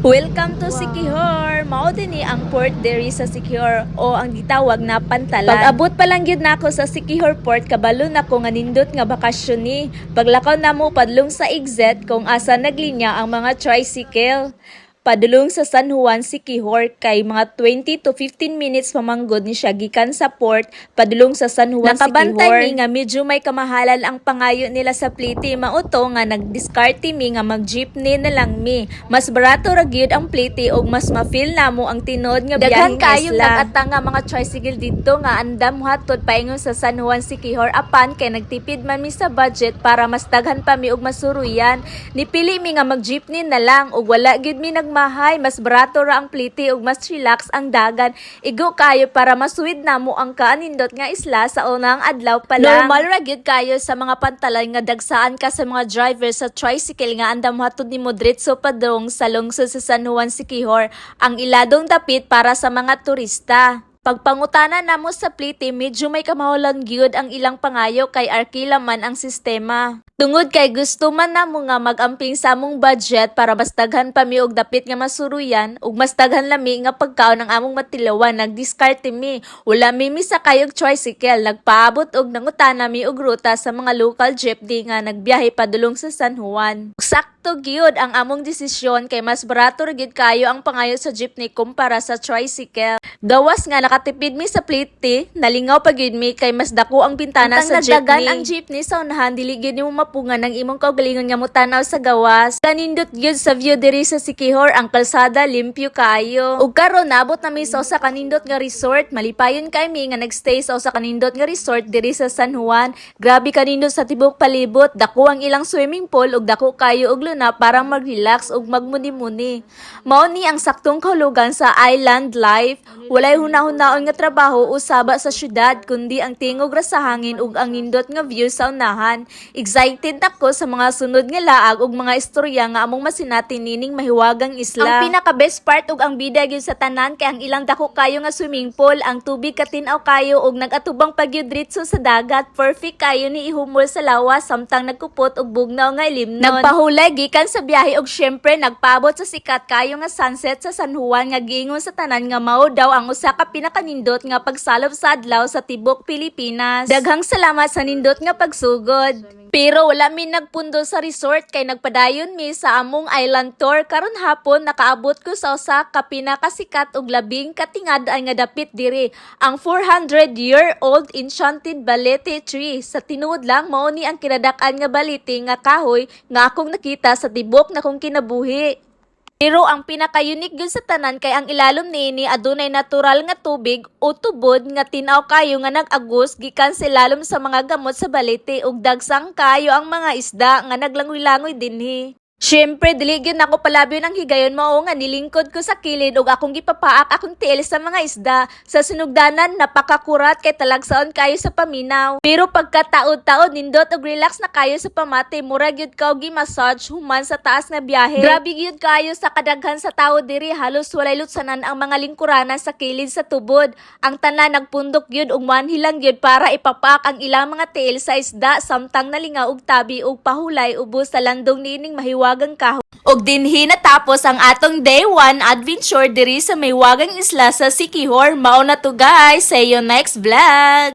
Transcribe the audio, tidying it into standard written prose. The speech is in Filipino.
Welcome to Siquijor. Mao dinhi ang port diri sa Siquijor o ang gitawag na Pantalan. Pag-abot pa lang gyud nako sa Siquijor port, kabalo nako nga nindot nga bakasyon ni. Paglakaw namo padlong sa exit kung asa naglinya ang mga tricycle. Padulong sa San Juan, Siquijor kay mga 20 to 15 minutes pamanggod ni siya gikan sa port padulong sa San Juan, Siquijor. Nakabantay mi nga medyo may kamahalan ang pangayo nila sa plite. Mauto nga nagdiskarte mi nga mag-jeepney na lang mi. Mas barato ra gyud ang plite ug mas ma-feel namo ang tinod nga biyaheng Daghan kayo isla. Nag-ata nga mga tricycle dito nga andam hatod paingon sa San Juan, Siquijor apan kay nagtipid man mi sa budget para mas daghan pa mi og masuruyan. Nipili mi nga mag-jeepney na lang ug wala gyud mi nagmahay, mas barato ra ang plite ug mas relax ang dagan. Igo kayo para masuwid namo ang kaanindot nga isla sa unang adlaw pa lang. Normal ra gyud kayo sa mga Pantalan nga dagsaan ka sa mga driver sa tricycle nga andam hatod nimo diretso padung sa lungsod sa San Juan, Siquijor ang iladong dapit para sa mga turista. Pagpangutana namo sa plite, medyo may kamahulan gyud ang ilang pangayo kay arkila man ang sistema. Tungod kay gusto man namo nga magamping sa among budget para mas daghan pa mi og dapit nga masuruyan ug mas daghan lami nga pagkaon ang among matilawan, nagdiskarte mi. Wala mi misakay og tricycle, nagpaabot og nangutana mi og ruta sa mga local jeepney nga nagbiyahe padulong sa San Juan. Sakto gyud ang among desisyon kay mas barato ra gyud kayo ang pangayo sa jeepney kumpara sa tricycle. Gawas nga nakatipid mi sa plite, nalingaw pa gyud mi kay mas dako ang bintana sa jeepney. Nagdagan ang jeepney sa unahan, dili gyud nimo mapungan ang imong kaugalingon nga motanaw sa gawas. Kanindot gyud sa view diri sa Siquijor, ang kalsada limpyo kaayo. Ug karon naabot na mi sa usa kanindot nga resort. Malipayon kay mi nga nagstay sa usa kanindot nga resort diri sa San Juan. Grabe kanindot sa tibok palibot, dako ang ilang swimming pool ug dako kayo og luna para mag-relax ug magmuni-muni. Mao ni ang saktong kahulugan sa island life. Walay hunahon-naon nga trabaho usaba sa syudad kundi ang tingog ra sa hangin ug ang nindot nga view sa unahan. Excited ako sa mga sunod nga laag ug mga istorya nga among masinati nining mahiwagang isla. Ang pinaka best part ug ang bida gyud sa tanan kay ang ilang dako kayo nga swimming pool, ang tubig katinaw kayo ug nagatubang pa gyud diretso sa dagat. Perfect kayo ni ihumol sa lawas samtang nagkupot og bugnaw nga ilimnon. Nagpahulay gikan sa biyahe ug syempre nagpaabot sa sikat kayo nga sunset sa San Juan nga giingon sa tanan nga mao daw ang usa ka pinakanindot nga pagsalob sa adlaw sa tibok Pilipinas. Daghang salamat sa nindot nga pagsugod. Pero wala mi nagpundo sa resort kay nagpadayon mi sa among island tour. Karon hapon nakaabot ko sa usa ka pinakasikat ug labing katingad-an nga dapit diri, ang 400-year-old enchanted balete tree. Sa tinuod lang mao ni ang kinadak-an nga balete nga kahoy nga akong nakita sa tibok na kong kinabuhi. Pero ang pinaka-unique gyud sa tanan kay ang ilalom niini adunay natural nga tubig o tubod nga tinaw kayo nga nag-agos gikan sa ilalom sa mga gamot sa balete ug dagsang kayo ang mga isda nga naglangoy-langoy dinhi. Syempre, dili gyud nako palabyon ang higayon mao nga nilingkod ko sa kilid ug akong gipapaak akong tiil sa mga isda. Sa sinugdanan, napakakurat kay talagsaon kayo sa paminaw. Pero pagkataod-taod, nindot ug relax na kayo sa pamati, mura gyud ka og gi-massage human sa taas nga biyahe. Grabe gyud kayo sa kadaghan sa tawo diri, halos walay lutsanan ang mga lingkuranan sa kilid sa tubod. Ang tanan nagpundok gyud ug manhilang gyud para ipapaak ang ilang mga tiil sa isda samtang nalingaw og tabi ug pahulay ubos sa landong nining mahiwagang kahoy. Og dinhi natapos ang atong day 1 adventure diri sa mahiwagang isla sa Siquijor. Mao na to guys, see you next vlog.